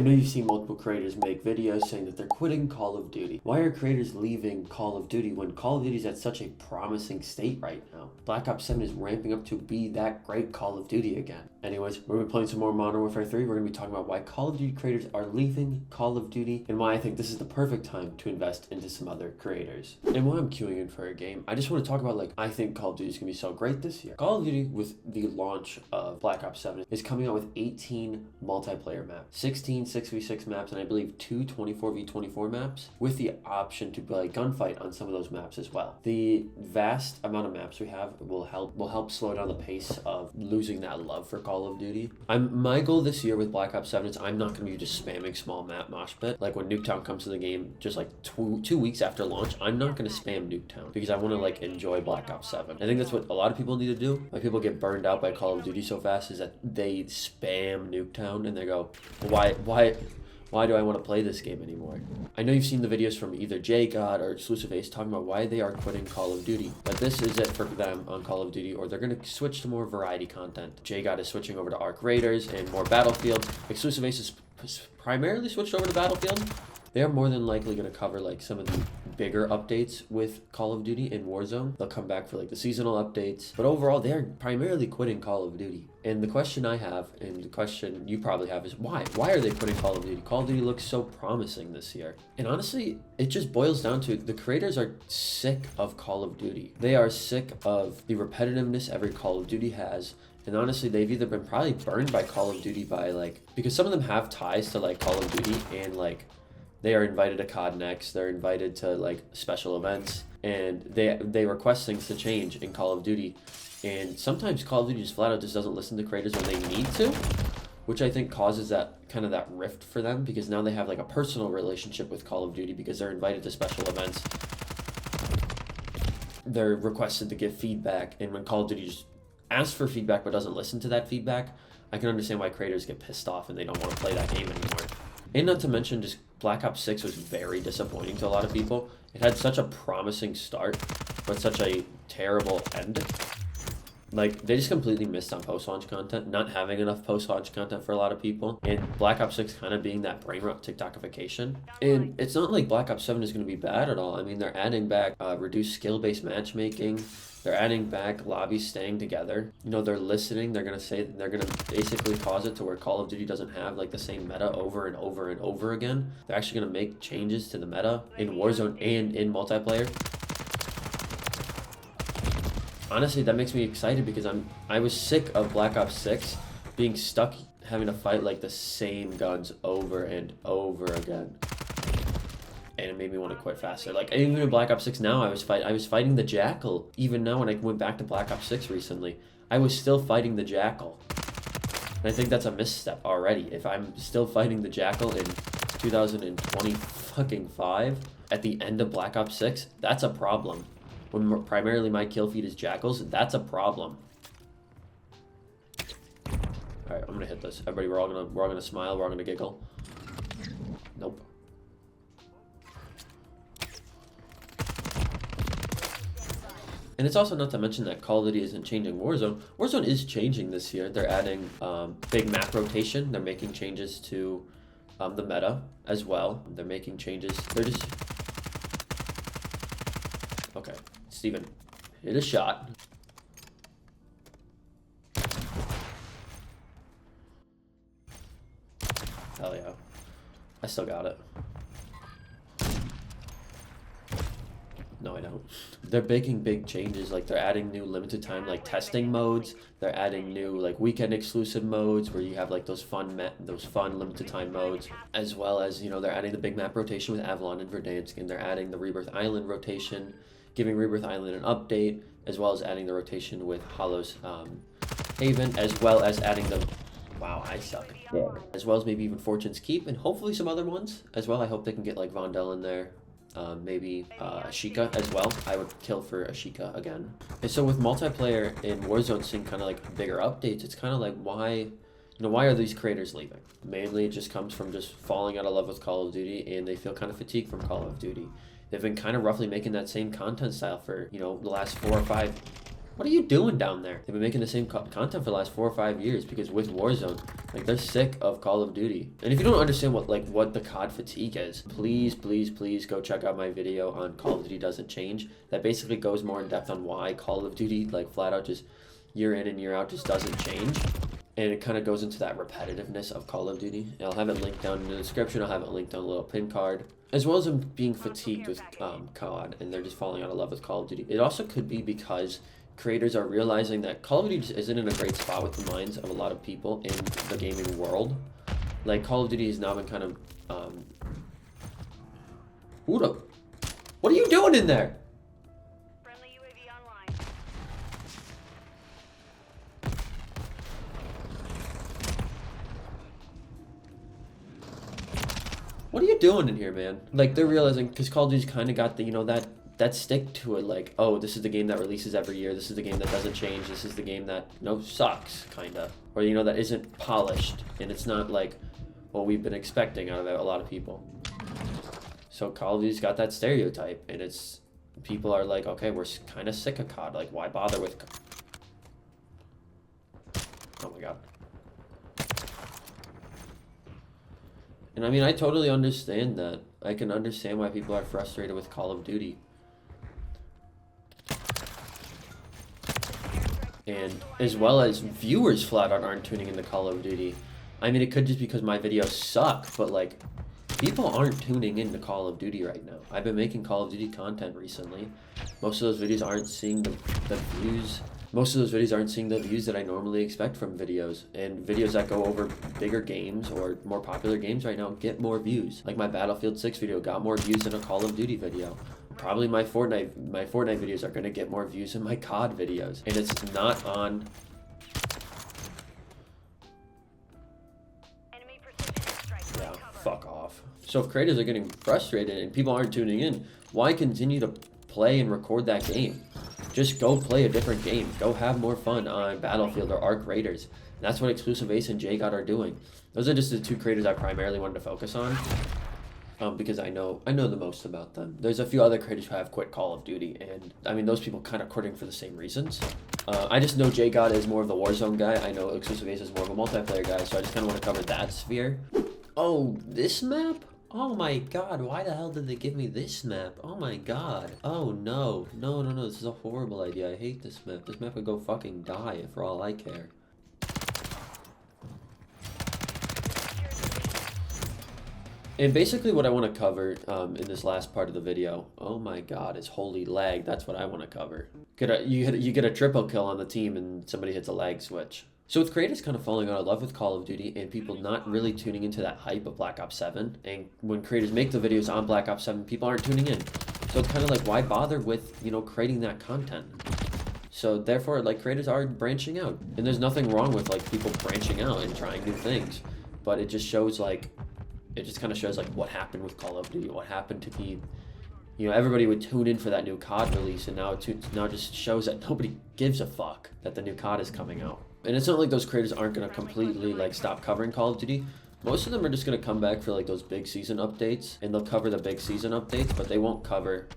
know you've seen multiple creators make videos saying that they're quitting Call of Duty. Why are creators leaving Call of Duty when Call of Duty is at such a promising state right now? Black Ops 7 is ramping up to be that great Call of Duty again. Anyways, we're going to be playing some more Modern Warfare 3. We're going to be talking about why Call of Duty creators are leaving Call of Duty and why I think this is the perfect time to invest into some other creators. And while I'm queuing in for a game, I just want to talk about I think Call of Duty is going to be so great this year. Call of Duty, with the launch of Black Ops 7, is coming out with 18 multiplayer maps, 16 6v6 maps, and I believe 2 24v24 maps, with the option to play gunfight on some of those maps as well. The vast amount of maps we have will help slow down the pace of losing that love for Call of Duty. My goal this year with Black Ops 7 is I'm not going to be just spamming small map mosh pit. Like when Nuketown comes to the game just like two weeks after launch, I'm not going to spam Nuketown because I want to enjoy Black Ops 7. I think that's what a lot of people need to do. Why people get burned out by Call of Duty so fast is that they spam Nuketown and they go, why do I want to play this game anymore? I know you've seen the videos from either JGod or Exclusive Ace talking about why they are quitting Call of Duty, but this is it for them on Call of Duty, or they're going to switch to more variety content. JGod is switching over to Arc Raiders and more Battlefield. Exclusive Ace is primarily switched over to Battlefield. They're more than likely going to cover some of the bigger updates with Call of Duty and Warzone. They'll come back for the seasonal updates, but overall they're primarily quitting Call of Duty. And the question I have, and the question you probably have, is why? Why are they quitting Call of Duty? Call of Duty looks so promising this year. And honestly, it just boils down to the creators are sick of Call of Duty. They are sick of the repetitiveness every Call of Duty has. And honestly, they've either been probably burned by Call of Duty because some of them have ties to Call of Duty, and they are invited to COD Next, they're invited to special events, and they request things to change in Call of Duty. And sometimes Call of Duty just flat out just doesn't listen to creators when they need to, which I think causes that rift for them, because now they have a personal relationship with Call of Duty because they're invited to special events. They're requested to give feedback, and when Call of Duty just asks for feedback but doesn't listen to that feedback, I can understand why creators get pissed off and they don't want to play that game anymore. And not to mention, just Black Ops 6 was very disappointing to a lot of people. It had such a promising start, but such a terrible end. They just completely missed on post-launch content, not having enough post-launch content for a lot of people, and Black Ops 6 kind of being that brain rot TikTokification. And it's not like Black Ops 7 is going to be bad at all. I mean, they're adding back reduced skill-based matchmaking. They're adding back lobbies staying together. They're listening. They're going to basically cause it to where Call of Duty doesn't have the same meta over and over and over again. They're actually going to make changes to the meta in Warzone and in multiplayer. Honestly, that makes me excited because I was sick of Black Ops 6 being stuck having to fight the same guns over and over again. And it made me want to quit faster. Even in Black Ops 6 now, I was fighting the Jackal. Even now, when I went back to Black Ops 6 recently, I was still fighting the Jackal. And I think that's a misstep already. If I'm still fighting the Jackal in 2025 at the end of Black Ops 6, that's a problem. When primarily my kill feed is Jackals, that's a problem. All right, I'm gonna hit this. Everybody, we're all gonna smile. We're all gonna giggle. Nope. And it's also not to mention that Call of Duty isn't changing Warzone. Warzone is changing this year. They're adding big map rotation. They're making changes to the meta as well. They're making changes. They're just... Okay, Steven, hit a shot. Hell yeah. I still got it. No, I don't. They're making big changes. They're adding new limited time testing modes. They're adding new weekend exclusive modes where you have those fun limited time modes, as well as they're adding the big map rotation with Avalon and Verdansk, and they're adding the Rebirth Island rotation, giving Rebirth Island an update, as well as adding the rotation with Hollow's Haven, as well as adding the... Wow, I suck. Yeah. As well as maybe even Fortune's Keep, and hopefully some other ones as well. I hope they can get Vondel in there. Maybe Ashika as well. I would kill for Ashika again. And so with multiplayer in Warzone seeing bigger updates, it's why are these creators leaving? Mainly it just comes from just falling out of love with Call of Duty, and they feel fatigued from Call of Duty. They've been roughly making that same content style for the last 4 or 5 What are you doing down there? They've been making the same content for the last 4 or 5 years because with Warzone, like they're sick of Call of Duty. And if you don't understand what the COD fatigue is, please go check out my video on Call of Duty Doesn't Change. That basically goes more in depth on why Call of Duty like flat out just year in and year out just doesn't change. And it kind of goes into that repetitiveness of Call of Duty. And I'll have it linked down in the description. I'll have it linked on a little pin card. As well as them being fatigued with COD and they're just falling out of love with Call of Duty. It also could be because creators are realizing that Call of Duty just isn't in a great spot with the minds of a lot of people in the gaming world. Like Call of Duty has now been kind of what are you doing in there? Friendly UAV online. What are you doing in here, man? Like they're realizing because Call of Duty's kind of got the that stick to it, like, oh, this is the game that releases every year, this is the game that doesn't change, this is the game that sucks, kinda, or that isn't polished, and it's not like what we've been expecting out of a lot of people. So Call of Duty's got that stereotype, and it's people are like, okay, we're kind of sick of COD, like why bother with oh my god. And I mean, I totally understand that. I can understand why people are frustrated with Call of Duty. And as well as viewers flat out aren't tuning into Call of Duty. I mean, it could just because my videos suck, but like, people aren't tuning into Call of Duty right now. I've been making Call of Duty content recently. Most of those videos aren't seeing the views. Most of those videos aren't seeing the views that I normally expect from videos. And videos that go over bigger games or more popular games right now get more views. Like my Battlefield 6 video got more views than a Call of Duty video. Probably my Fortnite videos are going to get more views than my COD videos. And it's not on... Yeah, fuck off. So if creators are getting frustrated and people aren't tuning in, why continue to play and record that game? Just go play a different game. Go have more fun on Battlefield or Arc Raiders. And that's what Exclusive Ace and JGod are doing. Those are just the two creators I primarily wanted to focus on. Because I know the most about them. There's a few other creators who have quit Call of Duty, and I mean those people kind of quitting for the same reasons. I just know JGod is more of the Warzone guy. I know Exclusive Ace is more of a multiplayer guy, so I just kind of want to cover that sphere. Oh, this map? Oh my god, why the hell did they give me this map? Oh my god. Oh no. No, this is a horrible idea. I hate this map. This map would go fucking die for all I care. And basically what I want to cover in this last part of the video, oh my god, is holy lag. That's what I want to cover. You get a triple kill on the team and somebody hits a lag switch. So with creators kind of falling out of love with Call of Duty and people not really tuning into that hype of Black Ops 7, and when creators make the videos on Black Ops 7, people aren't tuning in. So it's kind of like, why bother with, creating that content? So therefore, like, creators are branching out. And there's nothing wrong with, like, people branching out and trying new things. But it just shows, like, it just kind of shows, like, what happened with Call of Duty, what happened to be... everybody would tune in for that new COD release, and now it just shows that nobody gives a fuck that the new COD is coming out. And it's not like those creators aren't going to completely, like, stop covering Call of Duty. Most of them are just going to come back for, like, those big season updates, and they'll cover the big season updates, but they won't cover,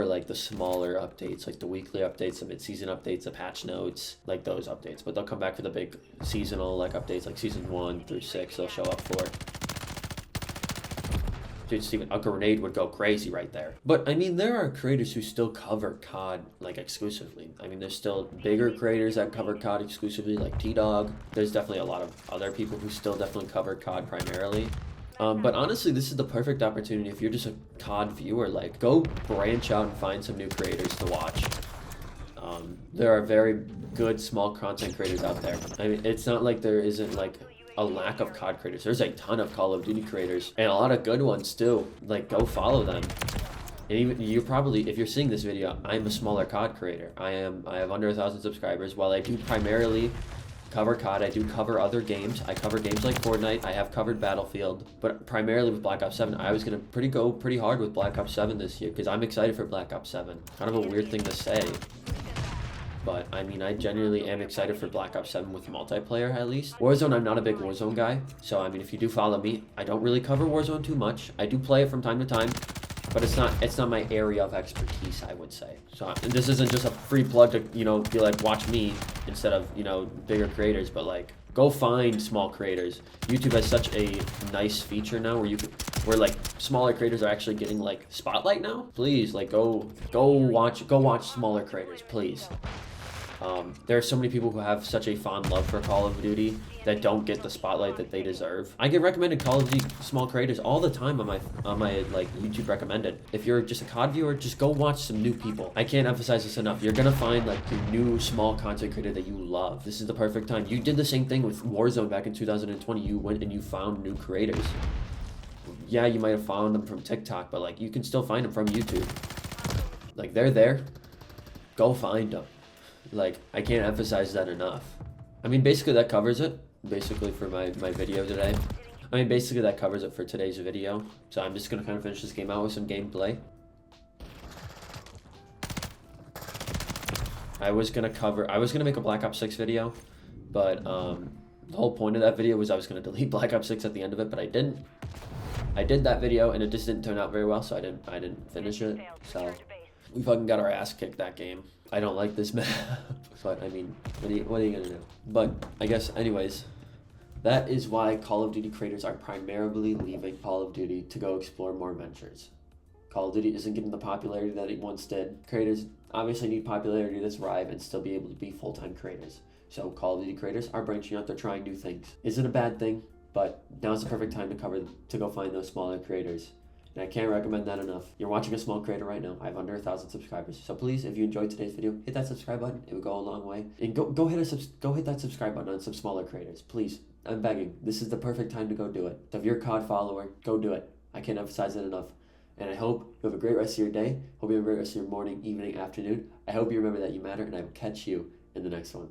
like, the smaller updates, like the weekly updates, the mid-season updates, the patch notes, like those updates. But they'll come back for the big seasonal, like, updates, like season 1 through 6 they'll show up for. Dude, Steven, a grenade would go crazy right there. But, I mean, there are creators who still cover COD, like, exclusively. I mean, there's still bigger creators that cover COD exclusively, like T-Dog. There's definitely a lot of other people who still definitely cover COD primarily. But honestly, this is the perfect opportunity if you're just a COD viewer, like, go branch out and find some new creators to watch. There are very good small content creators out there. I mean, it's not like there isn't, like, a lack of COD creators. There's a ton of Call of Duty creators and a lot of good ones too. Like, go follow them. And even you're probably, if you're seeing this video, I'm a smaller COD creator. I have under 1,000 subscribers. While I do primarily cover COD, I do cover other games. I cover games like Fortnite. I have covered Battlefield, but primarily with Black Ops 7. I was gonna go pretty hard with Black Ops 7 this year because I'm excited for Black Ops 7. Kind of a weird thing to say. But, I mean, I genuinely am excited for Black Ops 7 with multiplayer, at least. Warzone, I'm not a big Warzone guy. So, I mean, if you do follow me, I don't really cover Warzone too much. I do play it from time to time. but it's not my area of expertise, I would say. So this isn't just a free plug to, you know, be like, watch me instead of, you know, bigger creators, but like, go find small creators. YouTube has such a nice feature now where like smaller creators are actually getting like spotlight now. Please, like, go watch smaller creators, please. There are so many people who have such a fond love for Call of Duty that don't get the spotlight that they deserve. I get recommended Call of Duty small creators all the time on my like YouTube recommended. If you're just a COD viewer, just go watch some new people. I can't emphasize this enough. You're gonna find like your new small content creator that you love. This is the perfect time. You did the same thing with Warzone back in 2020. You went and you found new creators. Yeah, you might have found them from TikTok, but like you can still find them from YouTube. Like they're there. Go find them. Like, I can't emphasize that enough. I mean, basically that covers it. Basically for my video today. I mean, basically that covers it for today's video. So I'm just gonna kind of finish this game out with some gameplay. I was gonna make a Black Ops 6 video, but the whole point of that video was I was gonna delete Black Ops 6 at the end of it, but I didn't. I did that video and it just didn't turn out very well, so I didn't finish it. So we fucking got our ass kicked that game. I don't like this map, but I mean, what are you gonna do? But I guess anyways, that is why Call of Duty creators are primarily leaving Call of Duty to go explore more ventures. Call of Duty isn't getting the popularity that it once did. Creators obviously need popularity to thrive and still be able to be full-time creators. So Call of Duty creators are branching out, they're trying new things. Isn't a bad thing, but now's the perfect time to go find those smaller creators. And I can't recommend that enough. You're watching a small creator right now. I have under 1,000 subscribers. So please, if you enjoyed today's video, hit that subscribe button. It would go a long way. And go hit that subscribe button on some smaller creators. Please, I'm begging. This is the perfect time to go do it. So if you're a COD follower, go do it. I can't emphasize it enough. And I hope you have a great rest of your day. Hope you have a great rest of your morning, evening, afternoon. I hope you remember that you matter, and I will catch you in the next one.